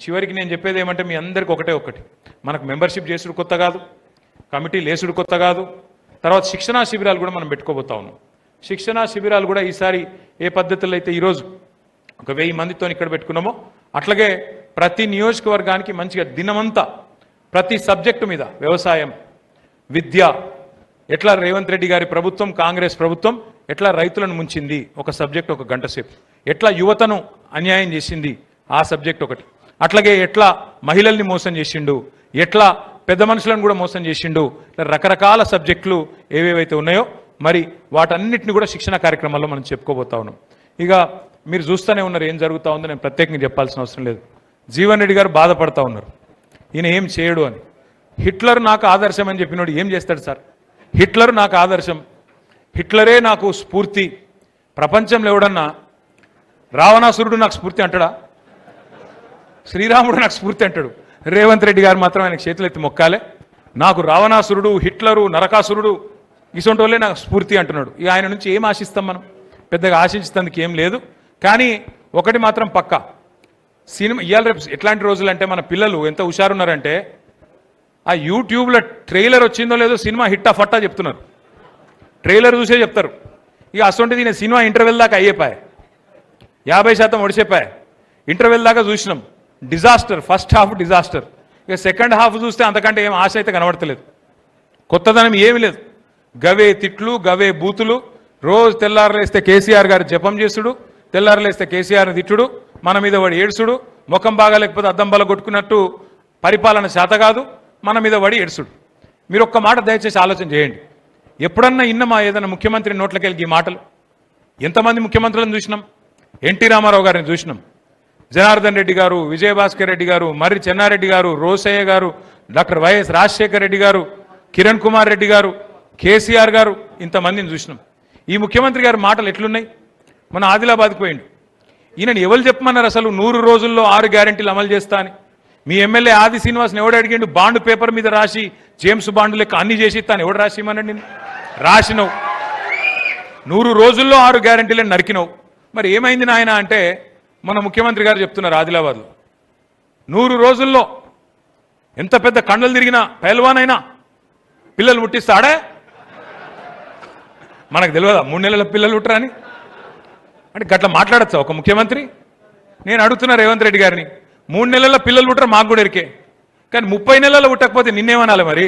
చివరికి నేను చెప్పేది ఏమంటే మీ అందరికీ ఒకటి మనకు మెంబర్షిప్ చేసుడు కొత్త కాదు, కమిటీ లేసుడు కొత్త కాదు. తర్వాత శిక్షణా శిబిరాలు కూడా మనం పెట్టుకోబోతా ఉన్నాం. శిక్షణా శిబిరాలు కూడా ఈసారి ఏ పద్ధతుల్లో అయితే ఈరోజు ఒక 1000 మందితో ఇక్కడ పెట్టుకున్నామో అట్లాగే ప్రతి నియోజకవర్గానికి మంచిగా దినమంతా ప్రతి సబ్జెక్టు మీద వ్యవసాయం, విద్య, ఎట్లా రేవంత్ రెడ్డి గారి ప్రభుత్వం కాంగ్రెస్ ప్రభుత్వం ఎట్లా రైతులను ముంచింది ఒక సబ్జెక్ట్, ఒక గంట సేపు, ఎట్లా యువతను అన్యాయం చేసింది ఆ సబ్జెక్ట్ ఒకటి, అట్లాగే ఎట్లా మహిళల్ని మోసం చేసిండు, ఎట్లా పెద్ద మనుషులను కూడా మోసం చేసిండు, రకరకాల సబ్జెక్టులు ఏవేవైతే ఉన్నాయో మరి వాటన్నిటిని కూడా శిక్షణ కార్యక్రమాల్లో మనం చెప్పుకోబోతా ఉన్నాం. ఇక మీరు చూస్తూనే ఉన్నారు ఏం జరుగుతూ ఉందో, నేను ప్రత్యేకంగా చెప్పాల్సిన అవసరం లేదు. జీవన్ రెడ్డి గారు బాధపడతా ఉన్నారు ఈయన ఏం చేయడు అని. హిట్లర్ నాకు ఆదర్శం అని చెప్పినోడు ఏం చేస్తాడు సార్? హిట్లర్ నాకు ఆదర్శం, హిట్లరే నాకు స్ఫూర్తి. ప్రపంచంలో ఎవడన్నా రావణాసురుడు నాకు స్ఫూర్తి అంటాడా? శ్రీరాముడు నాకు స్ఫూర్తి అంటాడు. రేవంత్ రెడ్డి గారు మాత్రం ఆయనకు చేతులెత్తి మొక్కాలే. నాకు రావణాసురుడు, హిట్లరు, నరకాసురుడు ఇసొంటి వాళ్ళే నాకు స్ఫూర్తి అంటున్నాడు. ఇక ఆయన నుంచి ఏం ఆశిస్తాం మనం? పెద్దగా ఆశించేందుకు ఏం లేదు. కానీ ఒకటి మాత్రం పక్కా, సినిమా ఇవాళ రేపు ఎట్లాంటి రోజులు అంటే మన పిల్లలు ఎంత హుషారున్నారంటే ఆ యూట్యూబ్లో ట్రైలర్ వచ్చిందో లేదో సినిమా హిట్టా ఫట్టా చెప్తున్నారు. ట్రైలర్ చూసే చెప్తారు. ఇక అసొంటిది నేను సినిమా ఇంటర్వెల్ దాకా అయ్యేపాయ, 50% ఒడిసేపాయ. ఇంటర్వెల్ దాకా చూసినాం, డిజాస్టర్. First half disaster. ఇక సెకండ్ హాఫ్ చూస్తే అంతకంటే ఏం ఆశ అయితే కనబడతలేదు. కొత్తదనం ఏమి లేదు. గవే తిట్లు, గవే బూతులు. రోజు తెల్లారలేస్తే కేసీఆర్ గారు జపం చేసుడు, తెల్లారలేస్తే కేసీఆర్ని తిట్టుడు, మన మీద వాడు ఏడ్చుడు, ముఖం బాగా లేకపోతే అద్దం బల కొట్టుకున్నట్టు పరిపాలన చేత కాదు, మన మీద వాడి ఏడ్చుడు. మీరు ఒక్క మాట దయచేసి ఆలోచన చేయండి. ఎప్పుడన్నా ఇన్నమా ఏదైనా ముఖ్యమంత్రి నోట్లకెళ్ళి ఈ మాటలు? ఎంతమంది ముఖ్యమంత్రులను చూసినాం? ఎన్టీ రామారావు గారిని చూసినాం, జనార్దన్ రెడ్డి గారు, విజయభాస్కర్ రెడ్డి గారు, మర్రి చెన్నారెడ్డి గారు, రోసయ్య గారు, డాక్టర్ వైఎస్ రాజశేఖర్ రెడ్డి గారు, కిరణ్ కుమార్ రెడ్డి గారు, కేసీఆర్ గారు, ఇంతమందిని చూసినాం. ఈ ముఖ్యమంత్రి గారి మాటలు ఎట్లున్నాయి? మన ఆదిలాబాద్కి పోయిండు. ఈయనని ఎవరు చెప్పమన్నారు అసలు 100 రోజుల్లో 6 గ్యారెంటీలు అమలు చేస్తా అని? మీ ఎమ్మెల్యే ఆది శ్రీనివాస్ని ఎవడు అడిగిండు? బాండ్ పేపర్ మీద రాసి జేమ్స్ బాండ్ లెక్క అన్ని చేసి తాను ఎవడు రాసిమన్నాడు? నేను రాసినవు. 100 రోజుల్లో 6 గ్యారెంటీలను నరికినవు. మరి ఏమైంది నాయన అంటే మన ముఖ్యమంత్రి గారు చెప్తున్నారు ఆదిలాబాద్లో 100 రోజుల్లో ఎంత పెద్ద కండలు తిరిగినా పైల్వానైనా పిల్లలు పుట్టిస్తాడే. మనకు తెలియదా 3 నెలల పిల్లలు పుట్టరా అని? అంటే గట్లా మాట్లాడచ్చా ఒక ముఖ్యమంత్రి? నేను అడుగుతున్నా రేవంత్ రెడ్డి గారిని, 3 నెలల పిల్లలు పుట్టరా మాకు కూడా ఎరికే, కానీ 30 నెలలు పుట్టకపోతే నిన్నేమనాలి మరి?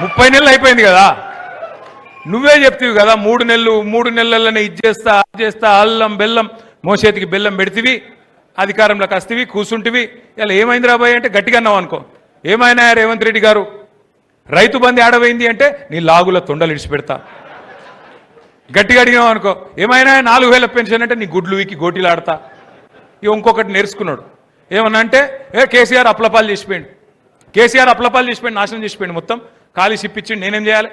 30 నెలలు అయిపోయింది కదా, నువ్వే చెప్తివి కదా 3 నెలలనే ఇది చేస్తా అది చేస్తా, అల్లం బెల్లం మోసేతికి బెల్లం పెడితివి, అధికారంలోకి వస్తేవి కూర్చుంటివి. ఇలా ఏమైంది రాబోయే అంటే గట్టిగా అన్నావు అనుకో. ఏమైనా రేవంత్ రెడ్డి గారు, రైతు బంధు ఆడవైంది అంటే నీ లాగుల తొండలు ఇడిచిపెడతా. గట్టిగా అడిగినావు అనుకో. ఏమైనా 4000 పెన్షన్ అంటే నీ గుడ్లు వీకి గోటీలు ఆడతా. ఇక ఇంకొకటి నేర్చుకున్నాడు ఏమన్నా అంటే కేసీఆర్ అప్లపాలు చేసిపోయిండు, కేసీఆర్ అప్లపాలు చేసిపోయిండు, నాశనం చేసిపోయిండు, మొత్తం ఖాళీ సిప్పించిండు. నేనేం చేయాలి?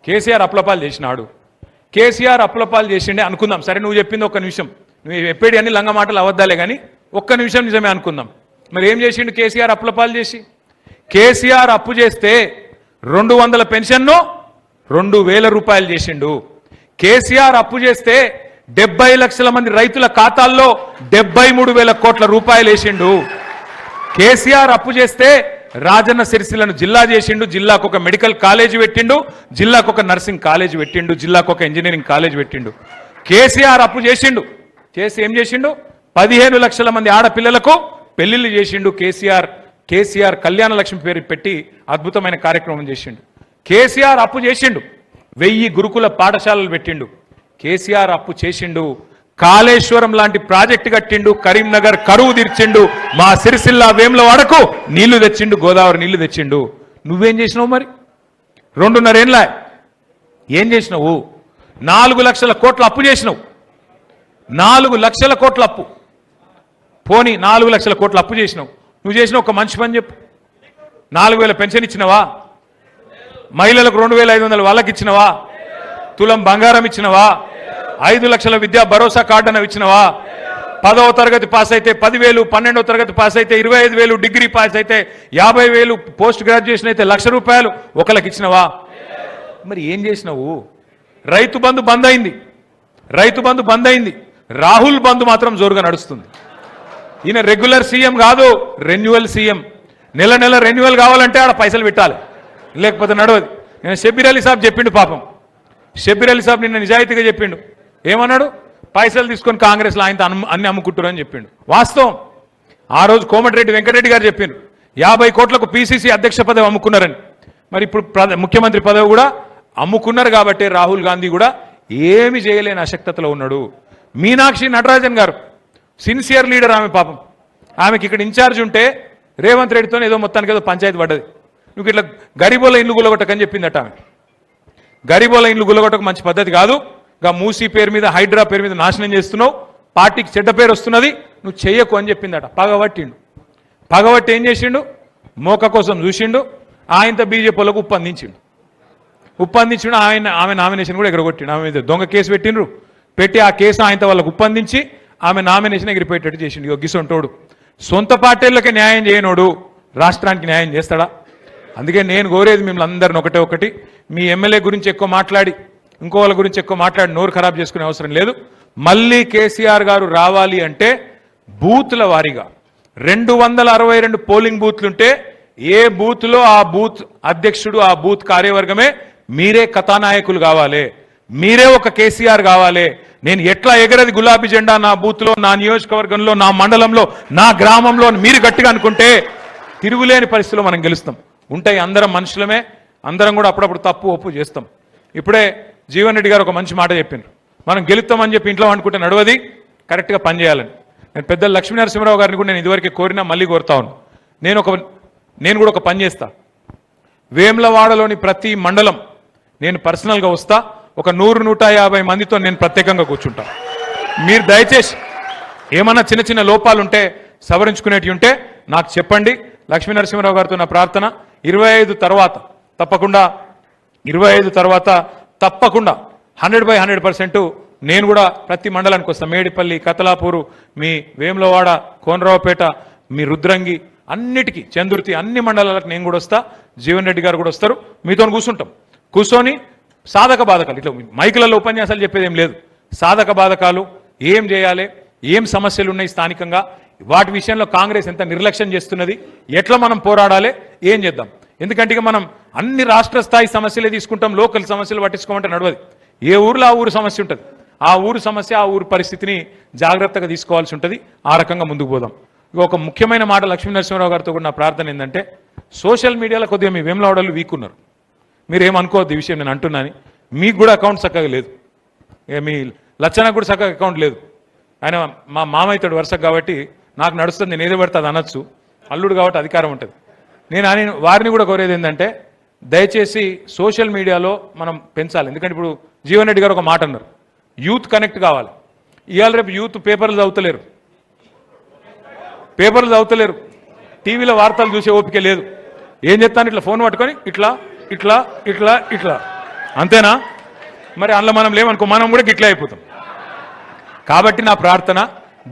కేసీఆర్ అప్లపాలు చేసినాడు, కేసీఆర్ అప్లపాలు చేసిండే అనుకుందాం. సరే నువ్వు చెప్పింది ఒక్క నిమిషం, నువ్వు చెప్పేది అన్ని లంగ మాటలు అవద్దాలే కానీ ఒక్క నిమిషం నిజమే అనుకుందాం. మరి ఏం చేసిండు కేసీఆర్ అప్లపాలు చేసి? కేసీఆర్ అప్పు చేస్తే 200 పెన్షన్ను 2000 రూపాయలు చేసిండు. కేసీఆర్ అప్పు చేస్తే 70 లక్షల మంది రైతుల ఖాతాల్లో 73,000 కోట్ల రూపాయలు వేసిండు. కేసీఆర్ అప్పు చేస్తే రాజన్న సిరిసిల్లను జిల్లా చేసిండు, జిల్లాకు ఒక మెడికల్ కాలేజీ పెట్టిండు, జిల్లాకు ఒక నర్సింగ్ కాలేజీ పెట్టిండు, జిల్లాకు ఒక ఇంజనీరింగ్ కాలేజీ పెట్టిండు. కేసీఆర్ అప్పు చేసిండు, చేసి ఏం చేసిండు? 15 లక్షల మంది ఆడపిల్లలకు పెళ్లిళ్ళు చేసిండు. కేసీఆర్ కళ్యాణ లక్ష్మి పేరు పెట్టి అద్భుతమైన కార్యక్రమం చేసిండు. కేసీఆర్ అప్పు చేసిండు, 1000 గురుకుల పాఠశాలలు పెట్టిండు. కేసీఆర్ అప్పు చేసిండు, కాళేశ్వరం లాంటి ప్రాజెక్టు కట్టిండు, కరీంనగర్ కరువు తీర్చిండు, మా సిరిసిల్ల వేములవాడకు నీళ్లు తెచ్చిండు, గోదావరి నీళ్లు తెచ్చిండు. నువ్వేం చేసినావు మరి? 2.5 ఏళ్ళ ఏం చేసినావు? 4 లక్షల కోట్ల అప్పు చేసినావు. 4 లక్షల కోట్ల అప్పు. పోనీ 4 లక్షల కోట్ల అప్పు చేసినావు. నువ్వు చేసిన ఒక మంచి పని చెప్పు. 4000 పెన్షన్ ఇచ్చినవా? మహిళలకు 2500 వాళ్ళకి ఇచ్చినవా? తులం బంగారం ఇచ్చినవా? 5 లక్షల విద్యా భరోసా కార్డు అన్న ఇచ్చినవా? 10వ తరగతి పాస్ అయితే 10,000, 12వ తరగతి పాస్ అయితే 25,000, డిగ్రీ పాస్ అయితే 50,000, పోస్ట్ గ్రాడ్యుయేషన్ అయితే 1,00,000 రూపాయలు ఒకళ్ళకి ఇచ్చినవా? మరి ఏం చేసినావు? రైతు బంధు బంద్ అయింది, రాహుల్ బంధు మాత్రం జోరుగా నడుస్తుంది. ఈయన రెగ్యులర్ సీఎం కాదు, రెన్యువల్ సీఎం. నెల నెల రెన్యువల్ కావాలంటే ఆడ పైసలు పెట్టాలి, లేకపోతే నడవదు. నేను షబ్బీర్ అలీ సాబ్ చెప్పిండు పాపం. షబ్బీర్ అలీ సాబ్ నిన్న నిజాయితీగా చెప్పిండు. ఏమన్నాడు? పైసలు తీసుకొని కాంగ్రెస్లో ఆయనతో అన్ని అమ్ముకుంటారు అని చెప్పిండు. వాస్తవం. ఆ రోజు కోమటిరెడ్డి వెంకటరెడ్డి గారు చెప్పిండు 50 కోట్లకు పీసీసీ అధ్యక్ష పదవి అమ్ముకున్నారని. మరి ఇప్పుడు ముఖ్యమంత్రి పదవి కూడా అమ్ముకున్నారు కాబట్టి రాహుల్ గాంధీ కూడా ఏమి చేయలేని అశక్తతలో ఉన్నాడు. మీనాక్షి నటరాజన్ గారు సిన్సియర్ లీడర్ ఆమె పాపం. ఆమెకి ఇక్కడ ఇన్ఛార్జ్ ఉంటే రేవంత్ రెడ్డితో ఏదో మొత్తానికి ఏదో పంచాయతీ పడ్డది. నువ్వు ఇట్లా గరీబోల ఇండ్లు గుల్లగొట్టకని చెప్పిందట ఆమె. గరీబోల ఇండ్లు గుల్లగొట్టక మంచి పద్ధతి కాదు. గా మూసీ పేరు మీద, హైడ్రా పేరు మీద నాశనం చేస్తున్నావు, పార్టీకి చెడ్డ పేరు వస్తున్నది, నువ్వు చెయ్యకు అని చెప్పిందట. పగబట్టిండు. పగబట్టి ఏం చేసిండు? మోక కోసం చూసిండు. ఆయనతో బీజేపీలకు ఉప్పందించిండు. ఆమె నామినేషన్ కూడా ఎగరగొట్టిండు. ఆమె మీద దొంగ కేసు పెట్టిండ్రు. పెట్టి ఆ కేసు ఆయనతో వాళ్ళకు ఉప్పందించి ఆమె నామినేషన్ ఎగిరిపోయేటట్టు చేసిండు. గిసొంటోడు సొంత పార్టీలకే న్యాయం చేయనోడు రాష్ట్రానికి న్యాయం చేస్తాడా? అందుకే నేను కోరేది మిమ్మల్ని అందరిని ఒకటి, మీ ఎమ్మెల్యే గురించి ఎక్కువ మాట్లాడి, ఇంకో వాళ్ళ గురించి ఎక్కువ మాట్లాడి నోరు ఖరాబ్ చేసుకునే అవసరం లేదు. మళ్ళీ కేసీఆర్ గారు రావాలి అంటే బూత్ల వారీగా 262 పోలింగ్ బూత్లుంటే ఏ బూత్లో ఆ బూత్ అధ్యక్షుడు, ఆ బూత్ కార్యవర్గమే మీరే కథానాయకులు కావాలి. మీరే ఒక కేసీఆర్ కావాలి. నేను ఎట్లా ఎగరది గులాబీ జెండా నా బూత్లో, నా నియోజకవర్గంలో, నా మండలంలో, నా గ్రామంలో మీరు గట్టిగా అనుకుంటే తిరుగులేని పరిస్థితిలో మనం గెలుస్తాం. ఉంటాయి, అందరం మనుషులమే, అందరం కూడా అప్పుడప్పుడు తప్పు ఒప్పు చేస్తాం. ఇప్పుడే జీవన్ రెడ్డి గారు ఒక మంచి మాట చెప్పిండ్రు. మనం గెలుస్తామని చెప్పి ఇంట్లో అనుకుంటే నడవది, కరెక్ట్గా పనిచేయాలని. నేను పెద్ద లక్ష్మీనరసింహరావు గారిని కూడా నేను ఇదివరకే కోరినా, మళ్ళీ కోరుతా ఉన్నాను. నేను కూడా ఒక పని చేస్తా. వేములవాడలోని ప్రతి మండలం నేను పర్సనల్గా వస్తా. ఒక 100-150 మందితో నేను ప్రత్యేకంగా కూర్చుంటా. మీరు దయచేసి ఏమన్నా చిన్న చిన్న లోపాలు ఉంటే, సవరించుకునేవి ఉంటే నాకు చెప్పండి. లక్ష్మీనరసింహరావు గారితో నా ప్రార్థన 25 తర్వాత తప్పకుండా 100% నేను కూడా ప్రతి మండలానికి వస్తాను. మేడిపల్లి, కతలాపూరు, మీ వేములవాడ, కోనరావుపేట, మీ రుద్రంగి, అన్నిటికీ చందుర్తి, అన్ని మండలాలకు నేను కూడా వస్తా. జీవన్ రెడ్డి గారు కూడా వస్తారు. మీతో కూర్చుంటాం. కూర్చొని సాధక బాధకాలు, ఇట్లా మైకులలో ఉపన్యాసాలు చెప్పేది ఏం లేదు. సాధక బాధకాలు ఏం చేయాలి, ఏం సమస్యలు ఉన్నాయి స్థానికంగా, వాటి విషయంలో కాంగ్రెస్ ఎంత నిర్లక్ష్యం చేస్తున్నది, ఎట్లా మనం పోరాడాలి, ఏం చేద్దాం. ఎందుకంటే ఇక మనం అన్ని రాష్ట్ర స్థాయి సమస్యలే తీసుకుంటాం, లోకల్ సమస్యలు పట్టించుకోమంటే నడవదు. ఏ ఊర్లో ఆ ఊరు సమస్య ఉంటుంది. ఆ ఊరు సమస్య, ఆ ఊరు పరిస్థితిని జాగ్రత్తగా తీసుకోవాల్సి ఉంటుంది. ఆ రకంగా ముందుకు పోదాం. ఒక ముఖ్యమైన మాట లక్ష్మీనరసింహరావు గారితో కూడా నా ప్రార్థన ఏంటంటే, సోషల్ మీడియాలో కొద్దిగా మీ వేములవాడలు వీక్ ఉన్నారు. మీరు ఏమనుకోవద్దు ఈ విషయం, నేను అంటున్నాను. మీకు కూడా అకౌంట్ చక్కగా లేదు, మీ లచ్చనకు కూడా చక్కగా అకౌంట్ లేదు. ఆయన మా మామయ్యతోడు వరుసకు కాబట్టి నాకు నడుస్తుంది, నేను ఏదో పడితే అది అనొచ్చు. అల్లుడు కాబట్టి అధికారం ఉంటుంది. నేను వారిని కూడా కోరేది ఏంటంటే, దయచేసి సోషల్ మీడియాలో మనం పెంచాలి. ఎందుకంటే ఇప్పుడు జీవన్ రెడ్డి గారు ఒక మాట అన్నారు, యూత్ కనెక్ట్ కావాలి. ఇవాళ రేపు యూత్ పేపర్లు చదువుతలేరు, టీవీలో వార్తలు చూసే ఓపిక లేదు. ఏం చెప్తాను, ఇట్లా ఫోన్ పట్టుకొని ఇట్లా ఇట్లా ఇట్లా ఇట్లా అంతేనా? మరి అందులో మనం లేమనుకో, మనం కూడా గిట్లా అయిపోతాం. కాబట్టి నా ప్రార్థన,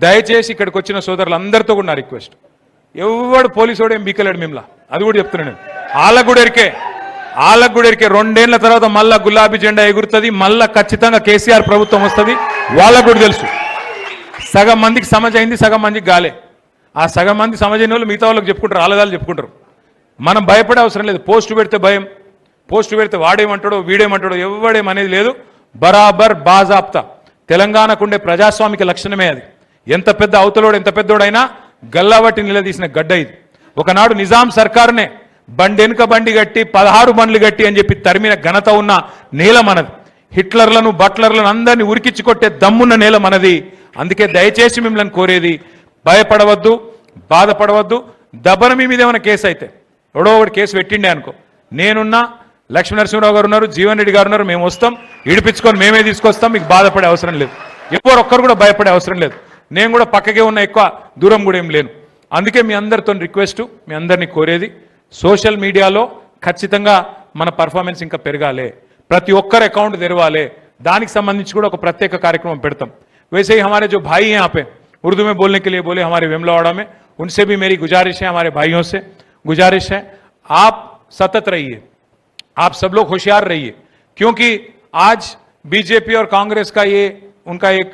దయచేసి ఇక్కడికి వచ్చిన సోదరులందరితో కూడా నా రిక్వెస్ట్, ఎవడు పోలీసోడు ఏం బీకలేడు మిమ్మల్ని, అది కూడా చెప్తున్నాను నేను. వాళ్ళకు కూడా ఎరికే 2 ఏళ్ల తర్వాత మళ్ళా గులాబీ జెండా ఎగురుతుంది, మళ్ళా ఖచ్చితంగా కేసీఆర్ ప్రభుత్వం వస్తుంది. వాళ్ళకు కూడా తెలుసు. సగం మందికి సమజ్ అయింది, సగం మందికి గాలే. ఆ సగం మంది సమజ్ అయిన వాళ్ళు మిగతా వాళ్ళకి చెప్పుకుంటారు, ఆలగాలు చెప్పుకుంటారు. మనం భయపడే అవసరం లేదు. పోస్టు పెడితే భయం, పోస్టు పెడితే వాడేమంటాడో వీడేమంటాడో ఎవడేమనేది లేదు. బరాబర్ బాజాప్తా తెలంగాణకుండే ప్రజాస్వామిక లక్షణమే అది. ఎంత పెద్ద అవతలోడు, ఎంత పెద్దోడైనా గల్లావట్టి నిలదీసిన గడ్డ ఇది. ఒకనాడు నిజాం సర్కారునే బండెనుక బండి గట్టి 16 బండ్లు గట్టి అని చెప్పి తరిమిన ఘనత ఉన్న నేల మనది. హిట్లర్లను, బట్లర్లను అందరినీ ఉరికిచ్చి కొట్టే దమ్మున్న నేల మనది. అందుకే దయచేసి మిమ్మల్ని కోరేది, భయపడవద్దు, బాధపడవద్దు. దబ్బన మీ మీద ఏమైనా కేసు అయితే, ఎవడో ఒకటి కేసు పెట్టిండే అనుకో, నేనున్నా, లక్ష్మీనరసింహరావు గారు ఉన్నారు, జీవన్ రెడ్డి గారు ఉన్నారు, మేము వస్తాం, ఇడిపించుకొని మేమే తీసుకొస్తాం. మీకు బాధపడే అవసరం లేదు, ఒక్కరు కూడా భయపడే అవసరం లేదు. నేను కూడా పక్కకే ఉన్న, ఎక్కువ దూరం కూడా ఏం లేను. అందుకే మీ అందరితో రిక్వెస్ట్, మీ అందరినీ కోరేది, సోషల్ మీడియాలో ఖచ్చితంగా మన పర్ఫార్మెన్స్ ఇంకా పెరగాలి. ప్రతి ఒక్కరు అకౌంట్ తెరవాలి. దానికి సంబంధించి కూడా ఒక ప్రత్యేక కార్యక్రమం పెడతాం. वैसे ही हमारे जो भाई हैं यहाँ पे उर्दू में बोलने के लिए बोले, हमारे वेमलावाड़ा में, उनसे भी मेरी गुजारिश है, हमारे भाइयों से गुजारिश है, आप सतत रहिए, आप सब लोग होशियार रहिए, क्योंकि आज बीजेपी और कांग्रेस का ये उनका एक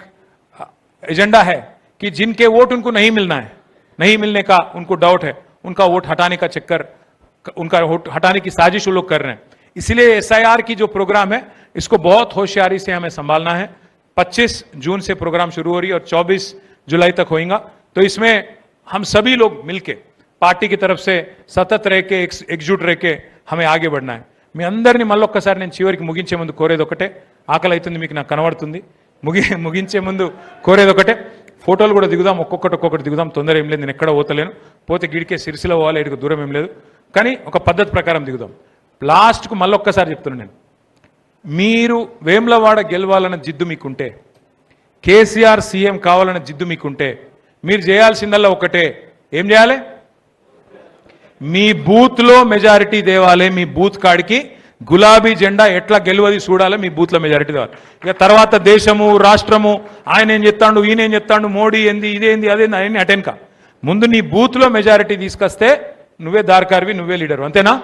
एजेंडा है कि जिनके वोट उनको नहीं मिलना है, नहीं मिलने का उनको डाउट है, उनका वोट हटाने का चक्कर, उनका वोट हटाने की साजिश वो लोग कर रहे हैं। इसलिए एसआईआर की जो प्रोग्राम है इसको बहुत होशियारी से हमें संभालना है। 25 जून से प्रोग्राम शुरू हो रही है और 24 जुलाई तक होगा। तो इसमें हम सभी लोग मिलके पार्टी की तरफ से सतत रह के एकजुट रह के हमें आगे बढ़ना है। మీ అందరినీ మళ్ళొక్కసారి నేను చివరికి ముగించే ముందు కోరేది ఒకటే, ఆకలి అవుతుంది మీకు నాకు కనబడుతుంది, ముగించే ముందు కోరేది ఒకటే, ఫోటోలు కూడా దిగుదాం, ఒక్కొక్కటి దిగుదాం, తొందర ఏం లేదు, నేను ఎక్కడ పోతలేను, పోతే గిడికే సిరిసిల పోవాలి, ఇటుకు దూరం ఏం లేదు, కానీ ఒక పద్ధతి ప్రకారం దిగుదాం. లాస్ట్కు మళ్ళొక్కసారి చెప్తున్నాను నేను, మీరు వేములవాడ గెలవాలన్న జిద్దు మీకుంటే, కేసీఆర్ సీఎం కావాలన్న జిద్దు మీకుంటే మీరు చేయాల్సిందల్లా ఒకటే, ఏం చేయాలి? మీ బూత్లో మెజారిటీ తేవాలి. మీ బూత్ కాడికి గులాబీ జెండా ఎట్లా గెలవది చూడాలి, మీ బూత్లో మెజారిటీ తేవాలి. ఇక తర్వాత దేశము రాష్ట్రము ఆయన ఏం చెప్తాడు, ఈయన ఏం చెప్తాడు, మోడీ ఏంది, ఇదేంది, అదేంది, అవన్నీ అటెన్కా. ముందు నీ బూత్లో మెజారిటీ తీసుకొస్తే నువ్వే దార్కార్వి, నువ్వే లీడరు, అంతేనా?